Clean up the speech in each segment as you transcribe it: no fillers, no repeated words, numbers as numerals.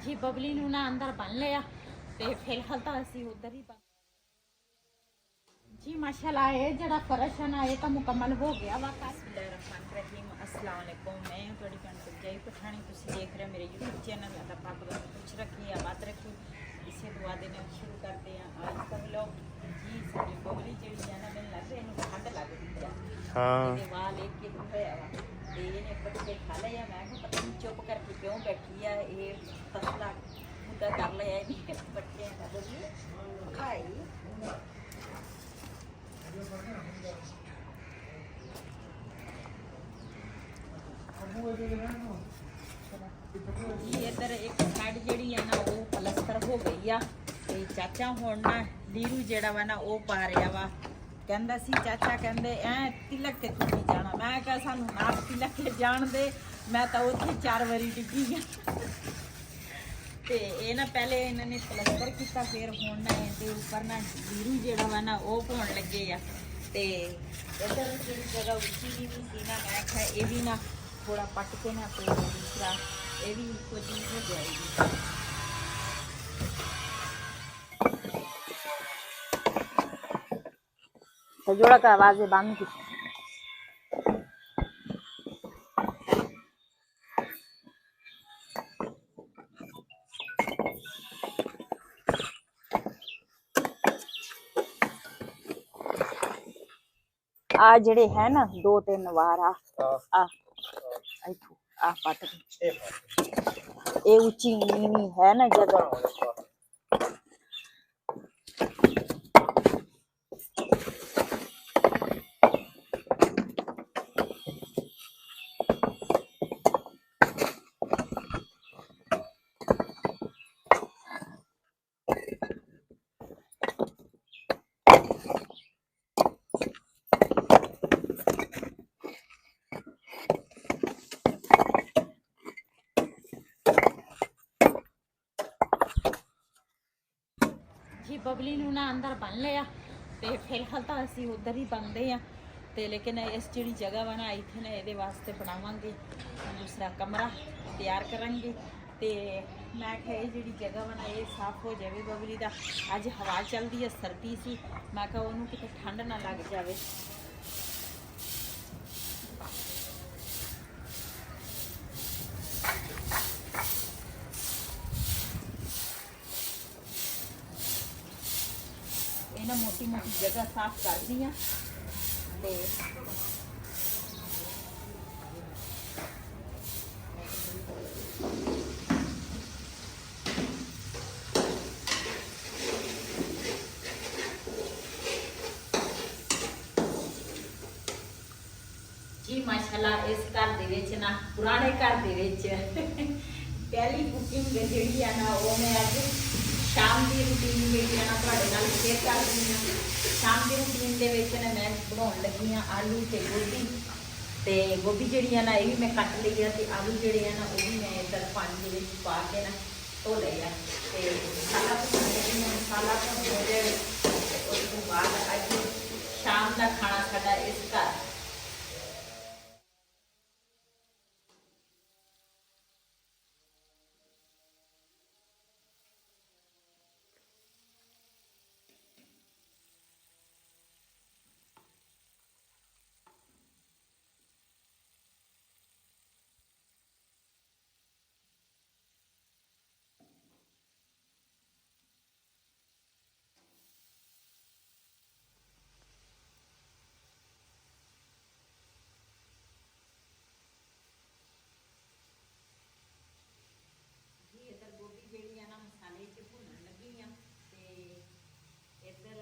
जी बबली नूं ना अंदर बन लिया ते फिलहाल तो असी उधर ही जी माशाल्लाह ये जड़ा फर्श है ना ये तो मुकम्मल हो गया वा। बिस्मिल्लाहिर्रहमानिर्रहीम अस्सलाम वालेकुम। मैं थोड़ी भैन सुरजई पठानी, तुसीं देख रहे हो मेरे यूट्यूब चैनल। अल्लाह पाक तुहानू खुश रखी, आबाद रखी। इसे दुआ दे नाल शुरू करते हैं आज का व्लॉग। जी साडी बबली जिहड़ी है ना मैनूं लगदा इहनूं ठंड लगदी है। हाँ इहदे वाल एक एक होया वा ते इहने पत्ते खा लए आ। मैं कहा पता नहीं चुप करके क्यों बैठी है, ये फसला मुद्दा कर लिया इहने पट्टियां का बबली खाई। जी इधर एक साइड जी है ना वो पलस्तर हो गई आ ते चाचा हुण ना लीरू जेड़ा वा ना वो पा रहा वा। कहंदा सी चाचा कहंदे ऐ तिलक ते तुसीं जाना। मैं कहा सानू ना तिलक ते जान दे, मैं तो उत्थे 4 वारी डिग्गी आ। ते ये ना पहले इन्होंने पलस्तर किया, फिर हुण ना इहदे उपर ना लीरू जेड़ा वा ना वो पाउण लगे आ। ते इधर जी जगह उच्ची भी सी ना, मैं कहा ये भी ना थोड़ा पट के ना तो दूसरा ये भी कुछ हो जाएगी। तो जोड़ा का आवाज़ बंद की। आ जड़े है ना 2-3 वार आ पट ये उच्ची नीवी है ना जगह। जी बबली नूं ना अंदर बन लिया ते फिलहाल तो असी उधर ही बनते हैं ते लेकिन इस जी जगह वा ना इत्थे ना ये वास्ते बनावांगे दूसरा कमरा तैयार करांगे। ते मैं क्या ये जी जगह वा ना ये साफ हो जाए बबली का। अज हवा चलती है, सर्दी सी, मैं क्या उन्होंने कितने ठंड ना लग जाए। ना मोटी मोटी जगह साफ कर दी जी माशाल्लाह इस घर दे ना पुराने घर दे पहली कुकिंग जी है ना वो मैं अज शाम की रूटीन जी है ना शेयर कर दी हाँ। शाम की रूटीन के मैं बनाने लगी हाँ आलू तो गोभी। तो गोभी जी है ना ये भी मैं कट ली है, तो आलू जोड़े है ना वो भी मैं इधर पानी के पा के ना धो ले। मसाला भुन लगी मैं, मसाला भुन हो जाए उस बाद अज शाम का खाना साडा इस घर। गोभी जी है ना मसाले च भुनन लगी हाँ। तो इधर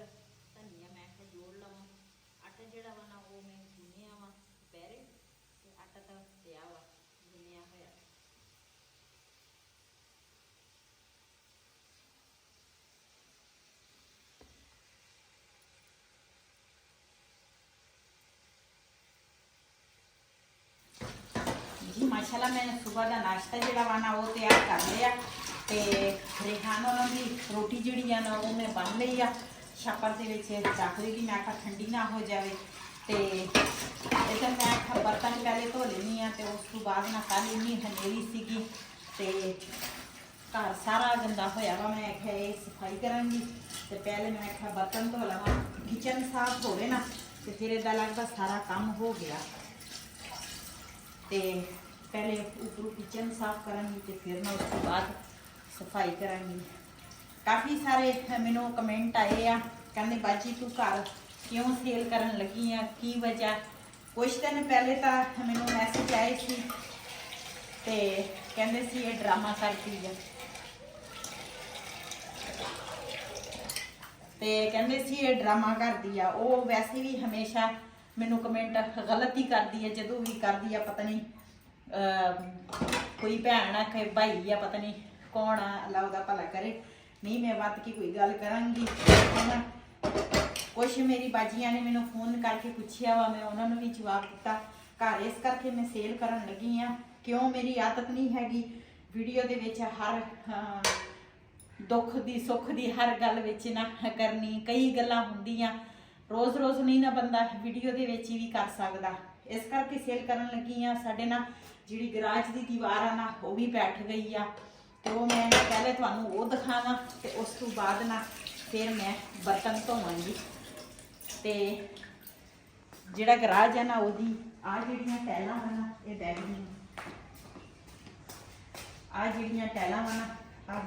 धनिया मैं जोड़ लवा। आटा जोड़ा वा ना वो मैं गुनिया वा दोपहरे, आटा तो पिया वा गुनिया होया। जी माशाल्लाह मैंने सुबह का नाश्ता जोड़ा वा ना वो तैयार कर लिया। तो रेहान उन्होंने रोटी जी है ना वो मैं बन ली आ छापर के रख देगी। मैं आखा ठंडी ना हो जाए। तो इधर मैं आखा बर्तन पहले धो लेनी हाँ। तो उस तो बाद ना कल इन्नी हनेरी सी तो घर सारा गंदा होया वा। मैं आख्या ये सफाई करांगी तो पहले मैं आख्या बर्तन धो लवां, किचन साफ होवे ना तो फिर इदा लगता सारा काम हो गया। तो पहले ऊपरों किचन साफ करांगी तो फिर मैं उसके बाद सफाई करांगी। काफ़ी सारे मैनू कमेंट आए आ, कहते बाजी तू घर क्यों सेल करन लगी आ, की वजह। कुछ दिन पहले तो मैनू मैसेज आए सी ते कहंदे सी ये ड्रामा करती है, ते कहंदे सी ये ड्रामा करती है। वो वैसे भी हमेशा मैनू कमेंट गलत ही करती है, जदों भी करती है पता नहीं कोई भैन आ कोई भाई आ, पता नहीं कौन आ, अल्लाह उहदा भला करे। नहीं मैं बात की कोई गल करांगी। कुछ मेरी बाजियां ने मैनू फोन करके पूछा वा, मैं उन्होंने भी जवाब दिता। घर इस करके मैं सेल करन लगी हाँ, क्यों मेरी आदत नहीं हैगी वीडियो दे विच हर दुख दी सुख दी हर गल विच ना करनी। कई गल्लां हुंदियां, रोज़ रोज़ नहीं ना बंदा वीडियो दे विच भी कर सकदा। इस करके सेल करन लगी हाँ। साडे ना जिहड़ी गराज दी दीवार आ ना वो भी बैठ गई आ, तो मैं पहले तुहानूं वो दिखावां ते उस तो बाद ना फिर मैं बर्तन धोवांगी। ते जिहड़ा गराज है ना ओदी आ जिहड़ियां टैलां वा ना ये बैठ गईयां, आ जिहड़ियां टैलां वा ना आ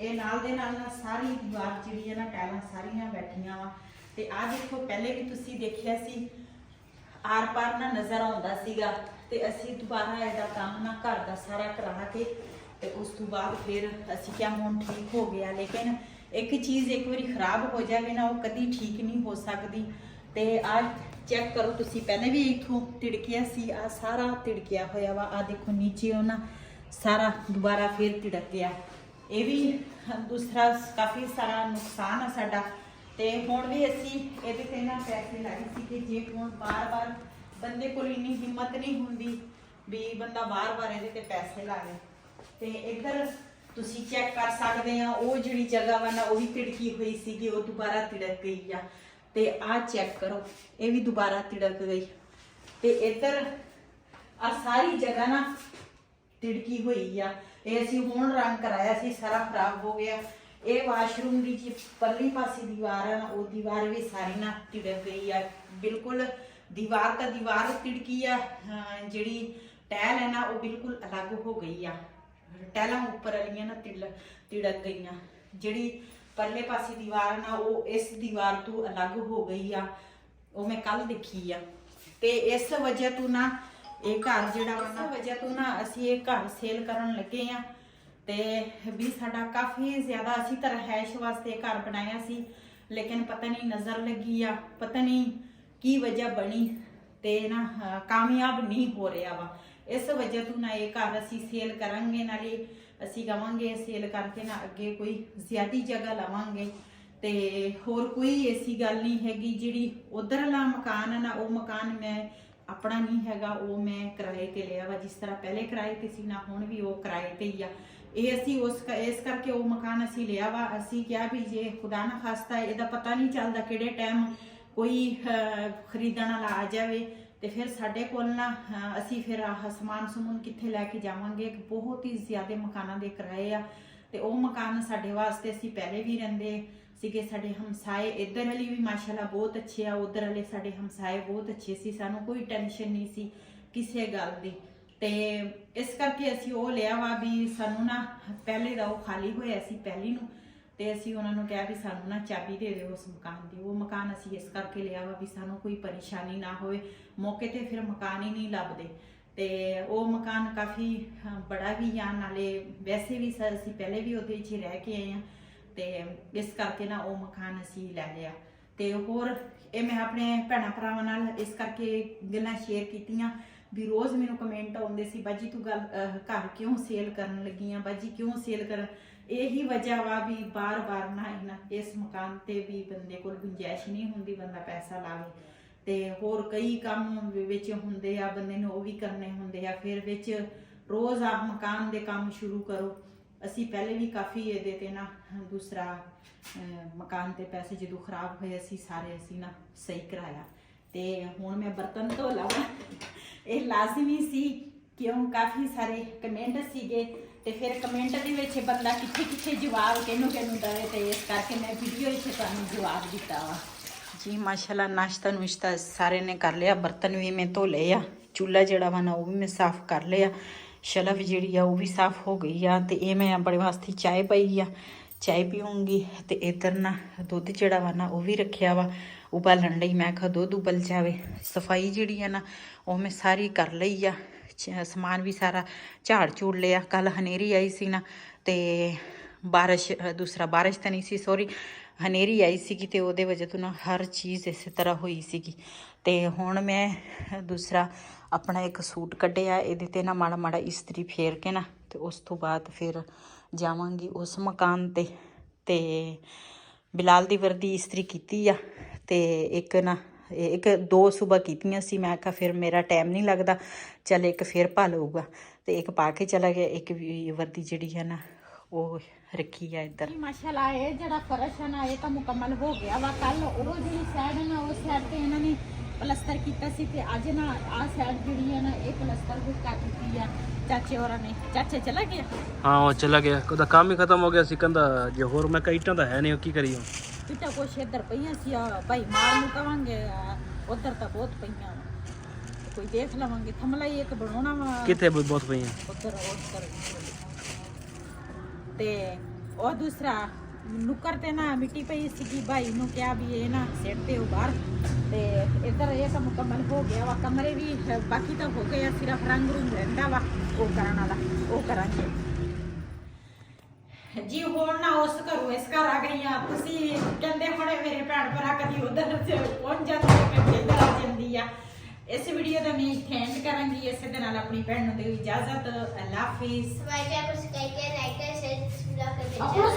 ये नाल दे नाल ना सारी दीवार जिहड़ी है ना टैलां सारियां बैठियां वा। ते आ देखो पहले भी तुसी देखिया सी आर पार ना नज़र आउंदा सीगा, ते असी दोबारा इहदा काम ना घर दा सारा करा के ते उस तो बाद फिर असी क्या हुण ठीक हो गया। लेकिन एक चीज़ एक बारी खराब हो जाए ना वो कभी ठीक नहीं हो सकती। तो आज चेक करो तुसी, पहले भी इथों तिड़किया सी, आ सारा तिड़किया होया वा। आ देखो नीचे हो ना सारा दोबारा फिर तिड़क गया। ये भी दूसरा काफ़ी सारा नुकसान है साडा। तो हुण भी असी इहदे ते ना पैसे लाए सी कि जे हुण बार बार बंदे कोल इन्नी हिम्मत नहीं हुंदी भी बंदा बार बार इहदे ते पैसे लावे। तो इधर तुसी चेक कर सकते हैं वो जिहड़ी जगह वा ना वो भी तिड़की हुई सी, वो दोबारा तिड़क गई आ। ते आ चेक करो ये भी दोबारा तिड़क गई। ते इधर आ सारी जगह ना तिड़की हुई आ। ये असी हुण रंग कराया सी, सारा खराब हो गया। ये वाशरूम की जी परली पासी दीवार है ना वो दीवार भी सारी ना तिड़क गई है बिल्कुल। दीवार तो दीवार तिड़की आ, जिहड़ी टैल है ना वो बिल्कुल अलग हो गई आ। टैलां उपर वालियां ना तिड़क गई। जिहड़ी परले पासी दीवार ना वो इस दीवार तो अलग हो गई आ, वो मैं कल देखी आ। ते इस वजह तो ना ये घर जिहड़ा वा ना वजह तो ना असी ये घर सेल करन लगे हाँ। ते भी साडा काफ़ी ज़्यादा असी तो रहायश वास्ते घर बनाया सी, लेकिन पता नहीं नज़र लगी आ, पता नहीं की वजह बनी ते ना कामयाब नहीं हो रहा वा। इस वजह तो ना ये घर असी सेल करांगे, नाले असी कवांगे सेल करके ना अगे कोई ज़्यादा जगह लवांगे। ते होर कोई ऐसी गल नहीं हैगी। जिहड़ी उधरला मकान है ना वो मकान मैं अपना नहीं हैगा, वो मैं किराए ते लिया वा। जिस तरह पहले किराए ते सी ना हुण भी वो किराए ते ही आ। ये असी इस करके वो मकान असी लिया वा। असी क्या भी जे खुदा ना खास्ता इहदा पता नहीं चलता किहड़े टाइम कोई खरीदण वाला आ जाए तो फिर साढ़े कोल ना असी फिर समान समून कित्थे लैके जावांगे। बहुत ही ज़्यादा मकानां दे किराए आ। ते वो मकान साढ़े वास्ते असी पहले भी रहिंदे सीगे। साढ़े हमसाए इधर वाली भी माशाल्लाह बहुत अच्छे आ, उधर वाले साढ़े हमसाए बहुत अच्छे सी, सानू कोई टेंशन नहीं सी किसी गल दी। ते इस करके असी वो लिया वा भी सानू ना पहले दा वो खाली होया सी पहली नू, ते असी उन्हां नू कहा भी सानू ना चाबी दे दे उस मकान दी। वो मकान असी इस करके लिया वा भी सानू कोई परेशानी ना होए, मौके ते फिर मकान ही नहीं लभदे। ते वो मकान काफ़ी बड़ा भी आ, नाले वैसे भी असी पहले भी उहदे च रह के आए हैं। ते इस करके ना वो मकान असी लै लिया। ते होर ये मैं अपने भैणां भरावां नाल इस करके गल्लां शेयर कीतियां भी रोज़ मैनू कमेंट आउंदे सी बाजी तू गल घर क्यों सेल करन लगी आ, बाजी क्यों सेल कर। यही वजह वा भी बार बार ना इस मकान ते भी बंदे कोल गुंजाइश नहीं हुंदी बंदा पैसा लावे। ते होर कई काम विच हुंदे आ बंदे ने वो भी करने हुंदे आ, फिर विच रोज़ आप मकान दे काम शुरू करो। असी पहले भी काफ़ी ये ते ना दूसरा मकान ते पैसे जो खराब होए असी सारे असी ना सही कराया। ते हुण मैं बर्तन धो लवां ये लाजमी सी, क्यों काफ़ी सारे कमेंट सीगे ਤੇ ਫਿਰ ਕਮੈਂਟ ਦੇ ਵਿੱਚ ਬੰਦਾ ਕਿੱਥੇ ਕਿੱਥੇ ਜਵਾਬ ਕਿਹਨੂੰ ਦਵੇ, ਤੇ ਇਸ ਕਰਕੇ ਮੈਂ ਵੀਡੀਓ ਵਿੱਚ ਤੁਹਾਨੂੰ ਜਵਾਬ ਦਿੱਤਾ ਵਾ ਜੀ। ਮਾਸ਼ਾਅੱਲਾ ਨਾਸ਼ਤਾ ਨੁਸ਼ਤਾ ਸਾਰੇ ਨੇ ਕਰ ਲਿਆ, ਬਰਤਨ ਵੀ ਮੈਂ ਧੋ ਲਏ ਆ, ਚੁੱਲ੍ਹਾ ਜਿਹੜਾ ਵਾ ਨਾ ਉਹ ਵੀ ਮੈਂ ਸਾਫ਼ ਕਰ ਲਿਆ, ਸ਼ਲਫ ਜਿਹੜੀ ਆ ਉਹ ਵੀ ਸਾਫ਼ ਹੋ ਗਈ ਆ। ਤੇ ਇਹ ਮੈਂ ਆਪਣੇ ਵਾਸਤੇ ਚਾਹ ਪਈ ਆ, ਚਾਹ ਪੀਊਂਗੀ। ਤੇ ਇੱਧਰ ਨਾ ਦੁੱਧ ਜਿਹੜਾ ਵਾ ਨਾ ਉਹ ਵੀ ਰੱਖਿਆ ਵਾ ਉਬਾਲਣ ਲਈ, ਮੈਂ ਕਿਹਾ ਦੁੱਧ ਉਬਲ ਜਾਵੇ। ਸਫਾਈ ਜਿਹੜੀ ਆ ਨਾ ਉਹ ਮੈਂ ਸਾਰੀ ਕਰ ਲਈ ਆ, ਸਮਾਨ ਵੀ ਸਾਰਾ ਝਾੜ ਝੂੜ ਲਿਆ। ਕੱਲ ਹਨੇਰੀ ਆਈ ਸੀ ਨਾ, ਤੇ ਬਾਰਿਸ਼ ਤਾਂ ਨਹੀਂ ਸੀ, ਸੌਰੀ ਹਨੇਰੀ ਆਈ ਸੀਗੀ, ਤੇ ਉਹਦੇ ਵਜ੍ਹਾ ਤੋਂ ਨਾ ਹਰ ਚੀਜ਼ ਇਸੇ ਤਰ੍ਹਾਂ ਹੋਈ ਸੀਗੀ। ਤੇ ਹੁਣ ਮੈਂ ਦੂਸਰਾ ਆਪਣਾ ਇੱਕ ਸੂਟ ਕੱਢਿਆ, ਇਹਦੇ ਤੇ ਨਾ ਮਾੜਾ ਮਾੜਾ ਇਸਤਰੀ ਫੇਰ ਕੇ ਨਾ, ਤੇ ਉਸ ਤੋਂ ਬਾਅਦ ਫਿਰ ਜਾਵਾਂਗੀ ਉਸ ਮਕਾਨ ਤੇ। ਤੇ ਬਿਲਾਲ ਦੀ ਵਰਦੀ ਇਸਤਰੀ ਕੀਤੀ ਆ, ਤੇ ਇੱਕ ਦੋ ਸੁਬਹ ਕੀਤੀਆਂ ਸੀ। ਮੈਂ ਕਿਹਾ ਫਿਰ ਮੇਰਾ ਟਾਈਮ ਨਹੀਂ ਲੱਗਦਾ, ਚੱਲ ਇੱਕ ਫਿਰ ਪਾ ਲਊਗਾ, ਤੇ ਇੱਕ ਪਾ ਕੇ ਚਲਾ ਗਿਆ। ਇੱਕ ਵਰਦੀ ਜਿਹੜੀ ਹੈ ਨਾ ਉਹ ਰੱਖੀ ਆ ਇੱਧਰ। ਮਾਸ਼ਾਅੱਲਾ ਇਹ ਜਿਹੜਾ ਫਰਸ਼ ਹੈ ਨਾ ਇਹ ਤਾਂ ਮੁਕੰਮਲ ਹੋ ਗਿਆ ਵਾ। ਕੱਲ ਉਹ ਜਿਹੜੀ ਸਾਈਡ ਹੈ ਨਾ ਉਸ ਸਾਈਡ ਤੇ ਇਹਨਾਂ ਨੇ ਪਲਸਤਰ ਕੀਤਾ ਸੀ, ਤੇ ਅੱਜ ਨਾ ਆਹ ਸਾਈਡ ਜਿਹੜੀ ਹੈ ਨਾ ਇਹ ਪਲਸਤਰ ਵੀ ਕਰ ਦਿੱਤੀ ਆ ਚਾਚੇ ਹੋਰਾਂ ਨੇ। ਚਾਚਾ ਚਲਾ ਗਿਆ? ਹਾਂ ਉਹ ਚਲਾ ਗਿਆ, ਉਹਦਾ ਕੰਮ ਹੀ ਖਤਮ ਹੋ ਗਿਆ ਸੀ। ਕਹਿੰਦਾ ਜੇ ਹੋਰ ਮੈਂ ਇੱਟਾਂ ਤਾਂ ਹੈ ਨਹੀਂ, ਕੀ ਕਰੀਏ। ਇੱਟਾਂ ਕੁਛ ਇੱਧਰ ਪਈਆਂ ਸੀ, ਭਾਈ ਮਾਰ ਨੂੰ ਕਵਾਂਗੇ, ਉੱਧਰ ਤਾਂ ਬਹੁਤ ਪਈਆਂ, ਕੋਈ ਦੇਖ ਲਵਾਂਗੇ। ਥਮਲਾ ਹੀ ਇੱਕ ਬਣਾਉਣਾ ਵਾ, ਕਿੱਥੇ ਬਹੁਤ ਪਈਆਂ ਉੱਧਰ। ਤੇ ਉਹ ਦੂਸਰਾ ਨੁੱਕਰ ਤੇ ਨਾ ਮਿੱਟੀ ਪਈ ਸੀਗੀ, ਭਾਈ ਨੂੰ ਕਿਹਾ ਵੀ ਇਹ ਨਾ ਸਿੱਟ ਦਿਓ ਬਾਹਰ। ਤੇ ਇੱਧਰ ਇਹ ਤਾਂ ਮੁਕੰਮਲ ਹੋ ਗਿਆ ਵਾ, ਕਮਰੇ ਵੀ ਬਾਕੀ ਤਾਂ ਹੋ ਗਏ ਆ, ਸਿਰਫ ਰੰਗ ਰੂੰਗ ਰਹਿੰਦਾ ਵਾ ਉਹ ਕਰਨ ਵਾਲਾ, ਉਹ ਕਰਾਂਗੇ ਜੀ। ਹੁਣ ਨਾ ਉਸ ਘਰੋਂ ਇਸ ਘਰ ਆ ਗਈ ਆ। ਤੁਸੀਂ ਕਹਿੰਦੇ ਹੁਣੇ ਮੇਰੇ ਭੈਣ ਭਰਾ ਕਦੀ ਉਧਰ ਪਹੁੰਚ ਜਾਂਦੇ, ਕਦੀ ਇੱਧਰ ਆ ਜਾਂਦੀ ਆ। ਇਸ ਵੀਡੀਓ ਦਾ ਮੈਂ ਇੱਥੇ ਐਂਡ ਕਰਾਂਗੀ। ਇਸੇ ਦੇ ਨਾਲ ਆਪਣੀ ਭੈਣ ਨੂੰ ਦਿਓ ਇਜਾਜ਼ਤ। ਅੱਲਾ ਹਾਫਿਜ਼। ਸਬਸਕ੍ਰਾਈਬ ਕਰਕੇ ਲਾਈਕ ਕਰ ਸ਼ੇਅਰ ਆਪਣਾ